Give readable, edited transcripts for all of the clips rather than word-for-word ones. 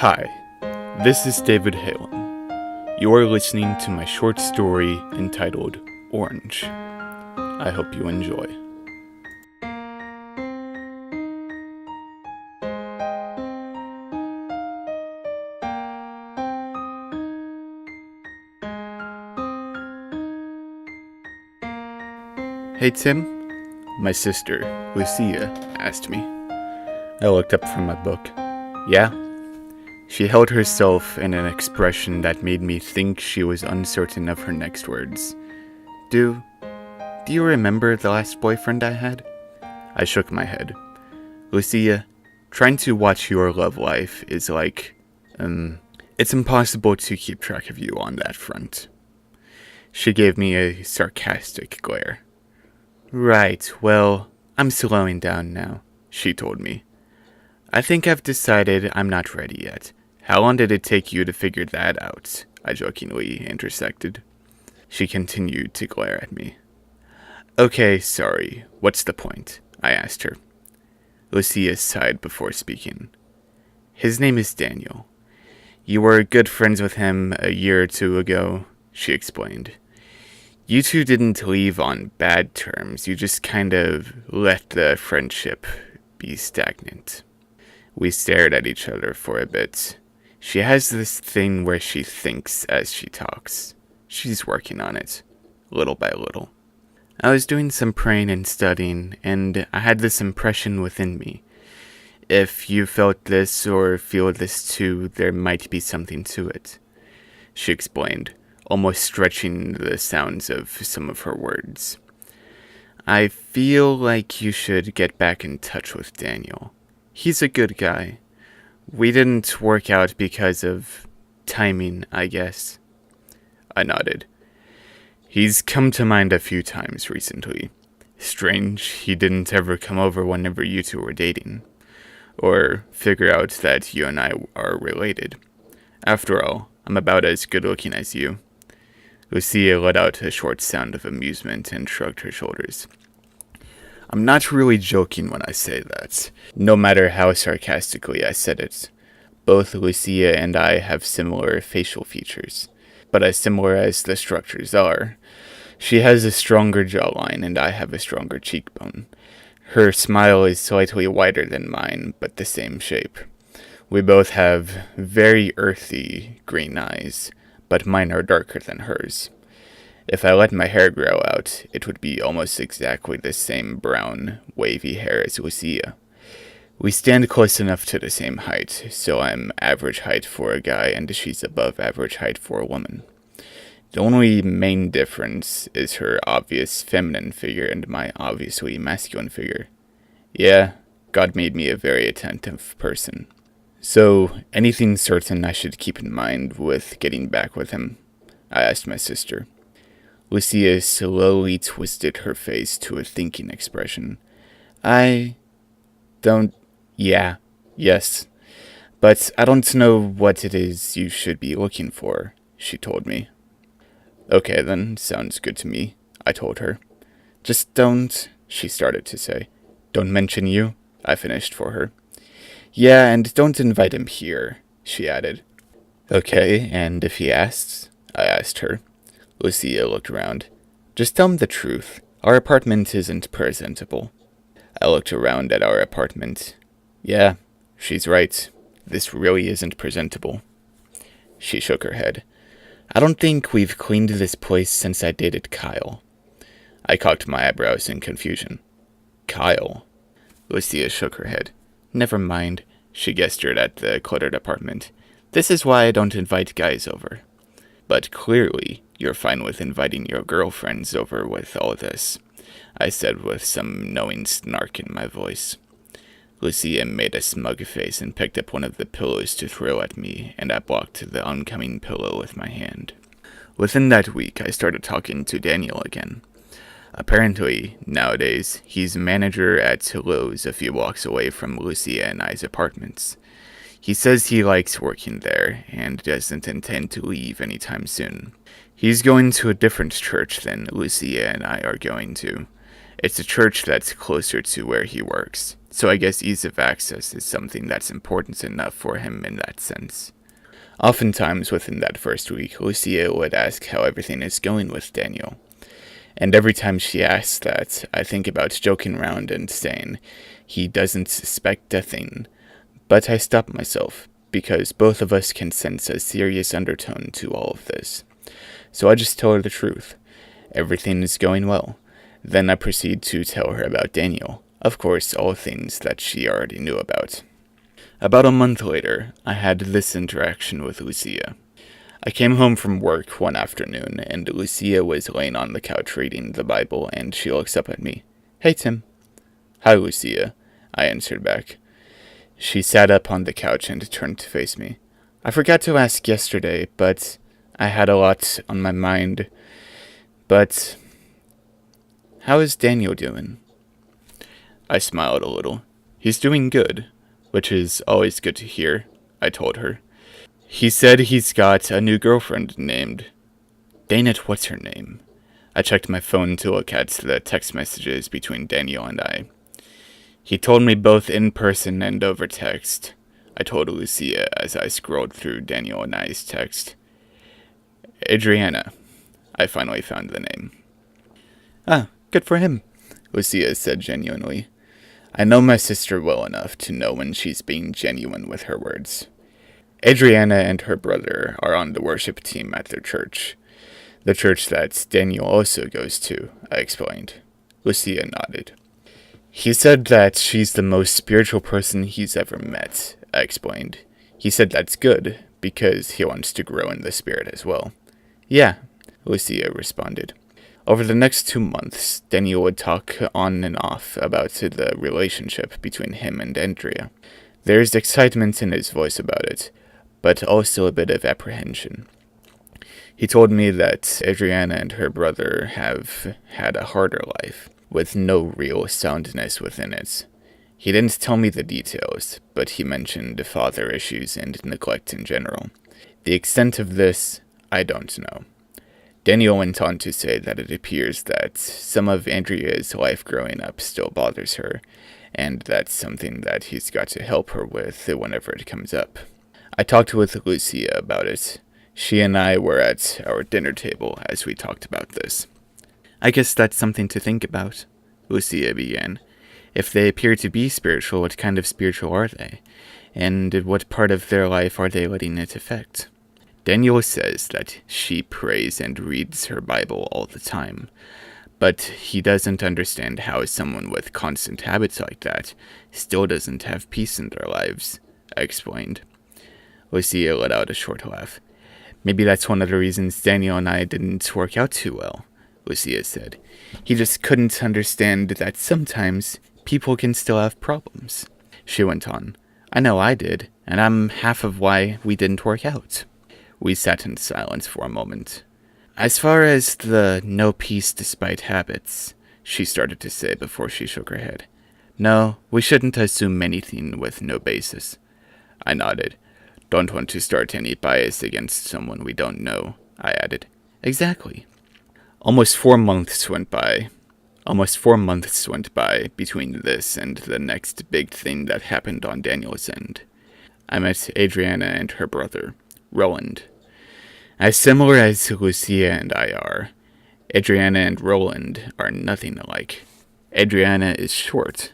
Hi, this is David Halen. You are listening to my short story entitled Orange. I hope you enjoy. Hey Tim, my sister, Lucia, asked me. I looked up from my book. Yeah? She held herself in an expression that made me think she was uncertain of her next words. Do you remember the last boyfriend I had? I shook my head. Lucia, trying to watch your love life is like, it's impossible to keep track of you on that front. She gave me a sarcastic glare. Right, well, I'm slowing down now, she told me. I think I've decided I'm not ready yet. How long did it take you to figure that out? I jokingly intersected. She continued to glare at me. Okay, sorry. What's the point? I asked her. Lucia sighed before speaking. His name is Daniel. You were good friends with him a year or two ago, she explained. You two didn't leave on bad terms. You just kind of let the friendship be stagnant. We stared at each other for a bit. She has this thing where she thinks as she talks. She's working on it, little by little. I was doing some praying and studying, and I had this impression within me. If you felt this or feel this too, there might be something to it, she explained, almost stretching the sounds of some of her words. I feel like you should get back in touch with Daniel. He's a good guy. We didn't work out because of timing, I guess. I nodded. He's come to mind a few times recently. Strange, he didn't ever come over whenever you two were dating. Or figure out that you and I are related. After all, I'm about as good looking as you. Lucia let out a short sound of amusement and shrugged her shoulders. I'm not really joking when I say that, no matter how sarcastically I said it. Both Lucia and I have similar facial features, but as similar as the structures are, she has a stronger jawline and I have a stronger cheekbone. Her smile is slightly wider than mine, but the same shape. We both have very earthy green eyes, but mine are darker than hers. If I let my hair grow out, it would be almost exactly the same brown, wavy hair as Lucia. We stand close enough to the same height, so I'm average height for a guy and she's above average height for a woman. The only main difference is her obvious feminine figure and my obviously masculine figure. Yeah, God made me a very attentive person. So, anything certain I should keep in mind with getting back with him? I asked my sister. Lucia slowly twisted her face to a thinking expression. Yes. But I don't know what it is you should be looking for, she told me. Okay then, sounds good to me, I told her. Just don't, she started to say. Don't mention you, I finished for her. Yeah, and don't invite him here, she added. Okay, and if he asks? I asked her. Lucia looked around. Just tell him the truth. Our apartment isn't presentable. I looked around at our apartment. Yeah, she's right. This really isn't presentable. She shook her head. I don't think we've cleaned this place since I dated Kyle. I cocked my eyebrows in confusion. Kyle? Lucia shook her head. Never mind, she gestured at the cluttered apartment. This is why I don't invite guys over. But clearly, you're fine with inviting your girlfriends over with all this, I said with some knowing snark in my voice. Lucia made a smug face and picked up one of the pillows to throw at me, and I blocked the oncoming pillow with my hand. Within that week, I started talking to Daniel again. Apparently, nowadays, he's manager at Lowe's a few blocks away from Lucia and I's apartments. He says he likes working there and doesn't intend to leave anytime soon. He's going to a different church than Lucia and I are going to. It's a church that's closer to where he works. So I guess ease of access is something that's important enough for him in that sense. Oftentimes within that first week, Lucia would ask how everything is going with Daniel. And every time she asks that, I think about joking around and saying, he doesn't suspect a thing. But I stop myself, because both of us can sense a serious undertone to all of this. So I just tell her the truth. Everything is going well. Then I proceed to tell her about Daniel. Of course, all things that she already knew about. About a month later, I had this interaction with Lucia. I came home from work one afternoon, and Lucia was laying on the couch reading the Bible, and she looks up at me. "Hey, Tim." "Hi, Lucia," I answered back. She sat up on the couch and turned to face me. "I forgot to ask yesterday, but I had a lot on my mind. But how is Daniel doing?" I smiled a little. "He's doing good, which is always good to hear," I told her. "He said he's got a new girlfriend named... Dang it, what's her name?" I checked my phone to look at the text messages between Daniel and I. "He told me both in person and over text," I told Lucia as I scrolled through Daniel and I's text. "Adriana." I finally found the name. "Ah, good for him," Lucia said genuinely. I know my sister well enough to know when she's being genuine with her words. Adriana and her brother are on the worship team at their church. The church that Daniel also goes to, I explained. Lucia nodded. "He said that she's the most spiritual person he's ever met," I explained. "He said that's good, because he wants to grow in the spirit as well." "Yeah," Lucia responded. Over the next 2 months, Daniel would talk on and off about the relationship between him and Andrea. There's excitement in his voice about it, but also a bit of apprehension. He told me that Adriana and her brother have had a harder life, with no real soundness within it. He didn't tell me the details, but he mentioned father issues and neglect in general. The extent of this, I don't know. Daniel went on to say that it appears that some of Andrea's life growing up still bothers her, and that's something that he's got to help her with whenever it comes up. I talked with Lucia about it. She and I were at our dinner table as we talked about this. "I guess that's something to think about," Lucia began. "If they appear to be spiritual, what kind of spiritual are they? And what part of their life are they letting it affect?" Daniel says that she prays and reads her Bible all the time, but he doesn't understand how someone with constant habits like that still doesn't have peace in their lives, I explained. Lucia let out a short laugh. "Maybe that's one of the reasons Daniel and I didn't work out too well," Lucia said. "He just couldn't understand that sometimes people can still have problems." She went on. "I know I did, and I'm half of why we didn't work out." We sat in silence for a moment. "As far as the no peace despite habits," she started to say before she shook her head. "No, we shouldn't assume anything with no basis." I nodded. "Don't want to start any bias against someone we don't know," I added. "Exactly." Almost 4 months went by. Between this and the next big thing that happened on Daniel's end. I met Adriana and her brother, Roland. As similar as Lucia and I are, Adriana and Roland are nothing alike. Adriana is short,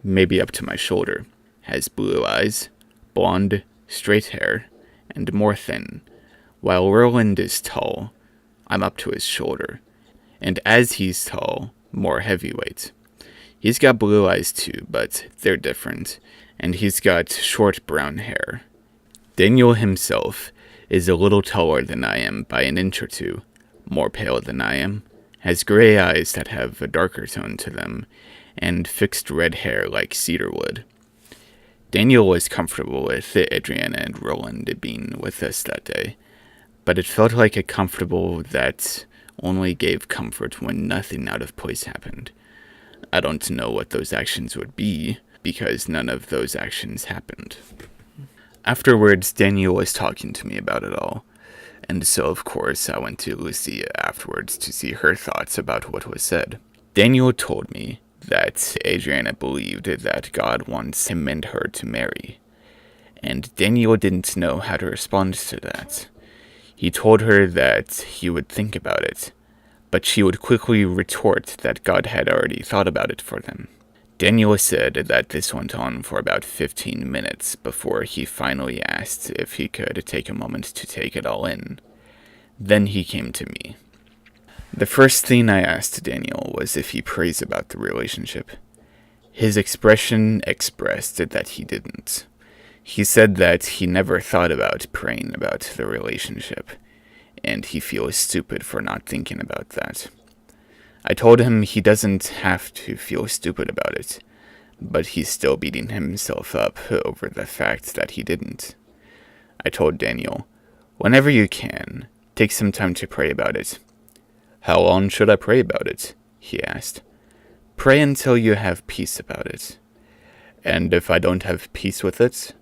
maybe up to my shoulder, has blue eyes, blonde, straight hair, and more thin, while Roland is tall, I'm up to his shoulder, and as he's tall, more heavyweight. He's got blue eyes too, but they're different, and he's got short brown hair. Daniel himself is a little taller than I am by an inch or two, more pale than I am, has gray eyes that have a darker tone to them, and fixed red hair like cedar wood. Daniel was comfortable with Adriana and Roland being with us that day, but it felt like a comfortable that only gave comfort when nothing out of place happened. I don't know what those actions would be, because none of those actions happened. Afterwards, Daniel was talking to me about it all, and so of course I went to Lucia afterwards to see her thoughts about what was said. Daniel told me that Adriana believed that God wants him and her to marry, and Daniel didn't know how to respond to that. He told her that he would think about it, but she would quickly retort that God had already thought about it for them. Daniel said that this went on for about 15 minutes before he finally asked if he could take a moment to take it all in. Then he came to me. The first thing I asked Daniel was if he prays about the relationship. His expression expressed that he didn't. He said that he never thought about praying about the relationship, and he feels stupid for not thinking about that. I told him he doesn't have to feel stupid about it, but he's still beating himself up over the fact that he didn't. I told Daniel, whenever you can, take some time to pray about it. How long should I pray about it? He asked. Pray until you have peace about it. And if I don't have peace with it?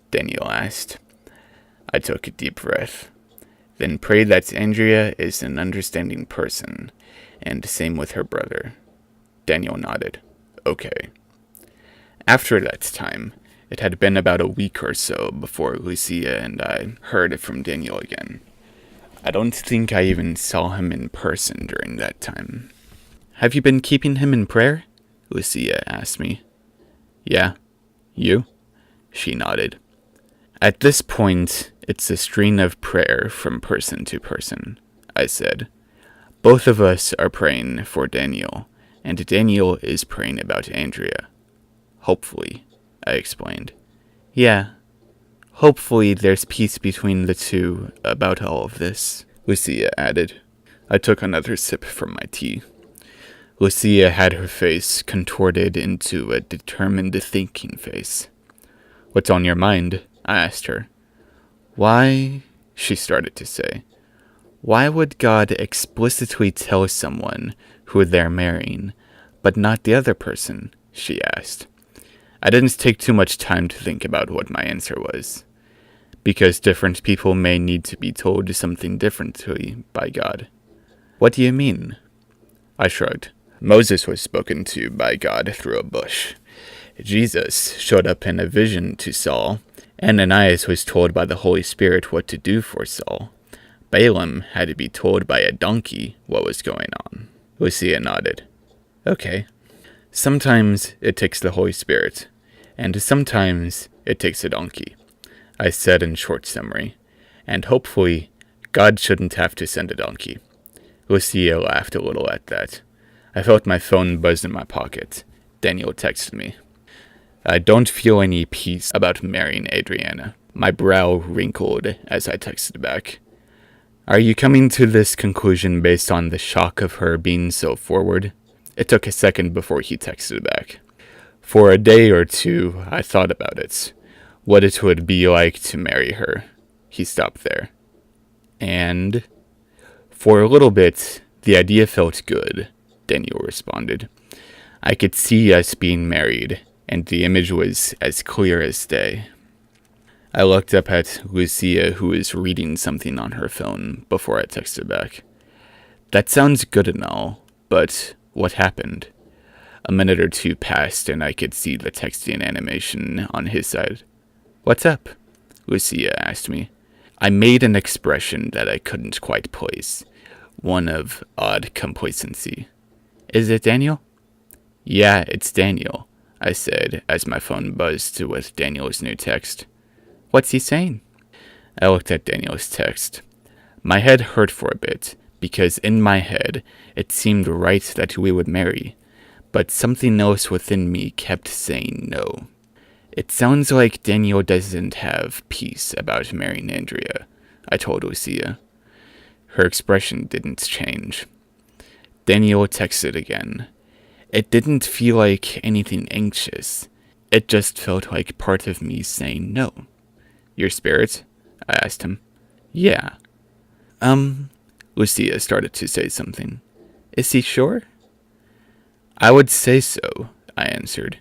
Daniel asked. I took a deep breath. Then prayed that Andrea is an understanding person, and same with her brother. Daniel nodded. Okay. After that time, it had been about a week or so before Lucia and I heard from Daniel again. I don't think I even saw him in person during that time. Have you been keeping him in prayer? Lucia asked me. Yeah. You? She nodded. At this point, it's a string of prayer from person to person, I said. Both of us are praying for Daniel, and Daniel is praying about Andrea. Hopefully, I explained. Yeah, hopefully there's peace between the two about all of this, Lucia added. I took another sip from my tea. Lucia had her face contorted into a determined thinking face. What's on your mind? I asked her. Why, she started to say. Why would God explicitly tell someone who they're marrying, but not the other person? She asked. I didn't take too much time to think about what my answer was. Because different people may need to be told something differently by God. What do you mean? I shrugged. Moses was spoken to by God through a bush. Jesus showed up in a vision to Saul. Ananias was told by the Holy Spirit what to do for Saul. Balaam had to be told by a donkey what was going on. Lucia nodded. Okay. Sometimes it takes the Holy Spirit, and sometimes it takes a donkey, I said in short summary, and hopefully God shouldn't have to send a donkey. Lucia laughed a little at that. I felt my phone buzz in my pocket. Daniel texted me. I don't feel any peace about marrying Adriana. My brow wrinkled as I texted back. Are you coming to this conclusion based on the shock of her being so forward? It took a second before he texted back. For a day or two, I thought about it. What it would be like to marry her. He stopped there. And? For a little bit, the idea felt good, Daniel responded. I could see us being married, and the image was as clear as day. I looked up at Lucia, who was reading something on her phone, before I texted back. That sounds good and all, but what happened? A minute or two passed, and I could see the texting animation on his side. What's up? Lucia asked me. I made an expression that I couldn't quite place, one of odd complacency. Is it Daniel? Yeah, it's Daniel, I said as my phone buzzed with Daniel's new text. What's he saying? I looked at Daniel's text. My head hurt for a bit, because in my head it seemed right that we would marry, but something else within me kept saying no. It sounds like Daniel doesn't have peace about marrying Andrea, I told Lucia. Her expression didn't change. Daniel texted again. It didn't feel like anything anxious. It just felt like part of me saying no. Your spirit? I asked him. Yeah. Lucia started to say something. Is he sure? I would say so, I answered.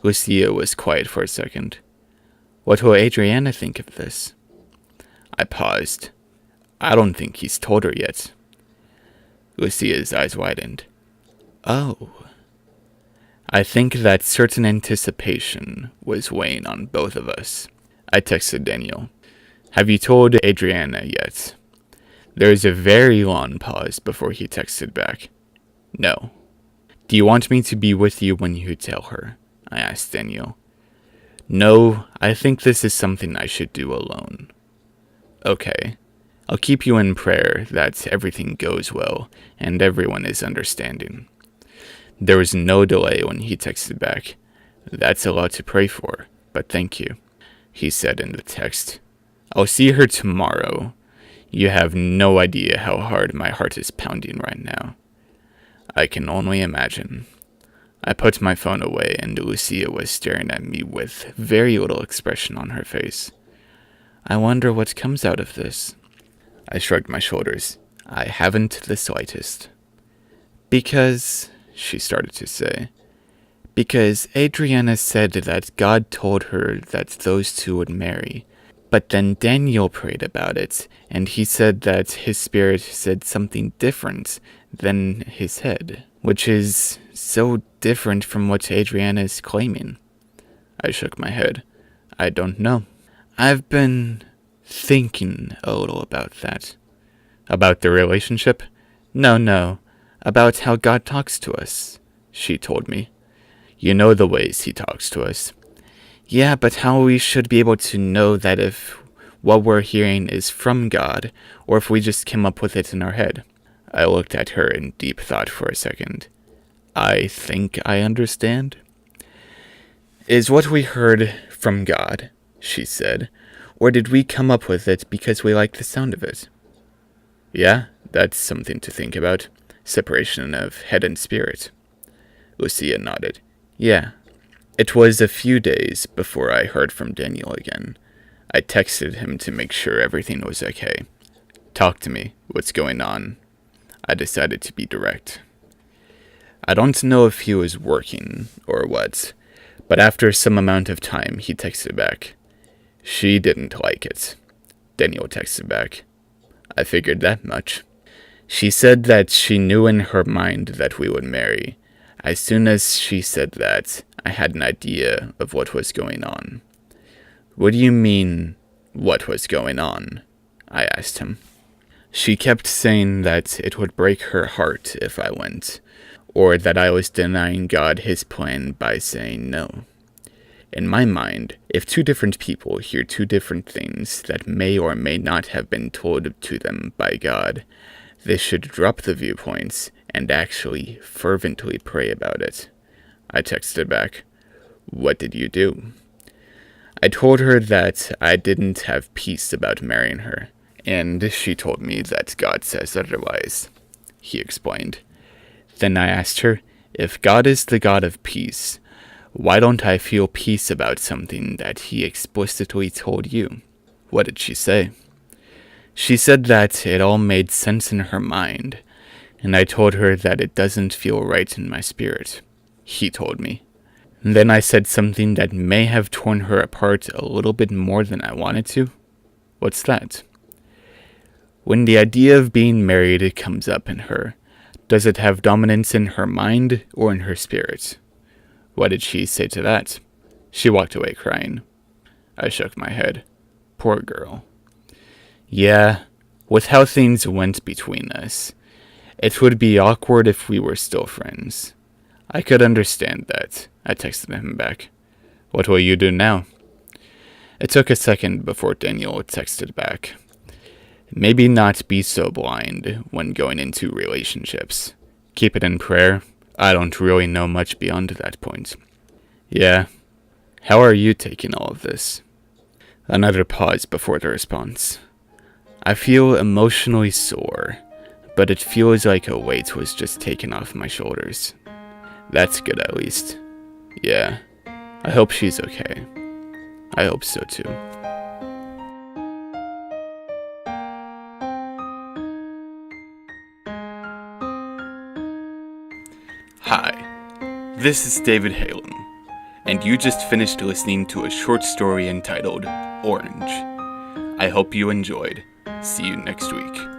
Lucia was quiet for a second. What will Adriana think of this? I paused. I don't think he's told her yet. Lucia's eyes widened. Oh. I think that certain anticipation was weighing on both of us. I texted Daniel. Have you told Adriana yet? There was a very long pause before he texted back. No. Do you want me to be with you when you tell her? I asked Daniel. No, I think this is something I should do alone. Okay. I'll keep you in prayer that everything goes well and everyone is understanding. There was no delay when he texted back. That's a lot to pray for, but thank you, he said in the text. I'll see her tomorrow. You have no idea how hard my heart is pounding right now. I can only imagine. I put my phone away and Lucia was staring at me with very little expression on her face. I wonder what comes out of this. I shrugged my shoulders. I haven't the slightest. Because, she started to say, because Adriana said that God told her that those two would marry. But then Daniel prayed about it, and he said that his spirit said something different than his head, which is so different from what Adriana is claiming. I shook my head. I don't know. I've been thinking a little about that. About the relationship? No. About how God talks to us, she told me. You know the ways he talks to us. Yeah, but how we should be able to know that if what we're hearing is from God, or if we just came up with it in our head. I looked at her in deep thought for a second. I think I understand. Is what we heard from God, she said, or did we come up with it because we liked the sound of it? Yeah, that's something to think about. Separation of head and spirit. Lucia nodded. Yeah. It was a few days before I heard from Daniel again. I texted him to make sure everything was okay. Talk to me. What's going on? I decided to be direct. I don't know if he was working or what, but after some amount of time he texted back. She didn't like it. Daniel texted back. I figured that much. She said that she knew in her mind that we would marry. As soon as she said that, I had an idea of what was going on. What do you mean, what was going on? I asked him. She kept saying that it would break her heart if I went, or that I was denying God his plan by saying no. In my mind, if two different people hear two different things that may or may not have been told to them by God, they should drop the viewpoints and actually fervently pray about it. I texted back, What did you do? I told her that I didn't have peace about marrying her, and she told me that God says otherwise. He explained. Then I asked her, if God is the God of peace, why don't I feel peace about something that he explicitly told you? What did she say? She said that it all made sense in her mind, and I told her that it doesn't feel right in my spirit. He told me. And then I said something that may have torn her apart a little bit more than I wanted to. What's that? When the idea of being married comes up in her, does it have dominance in her mind or in her spirit? What did she say to that? She walked away crying. I shook my head. Poor girl. Yeah, with how things went between us, it would be awkward if we were still friends. I could understand that. I texted him back. What will you do now? It took a second before Daniel texted back. Maybe not be so blind when going into relationships. Keep it in prayer. I don't really know much beyond that point. Yeah. How are you taking all of this? Another pause before the response. I feel emotionally sore, but it feels like a weight was just taken off my shoulders. That's good at least. Yeah. I hope she's okay. I hope so too. Hi, this is David Halem, and you just finished listening to a short story entitled Orange. I hope you enjoyed. See you next week.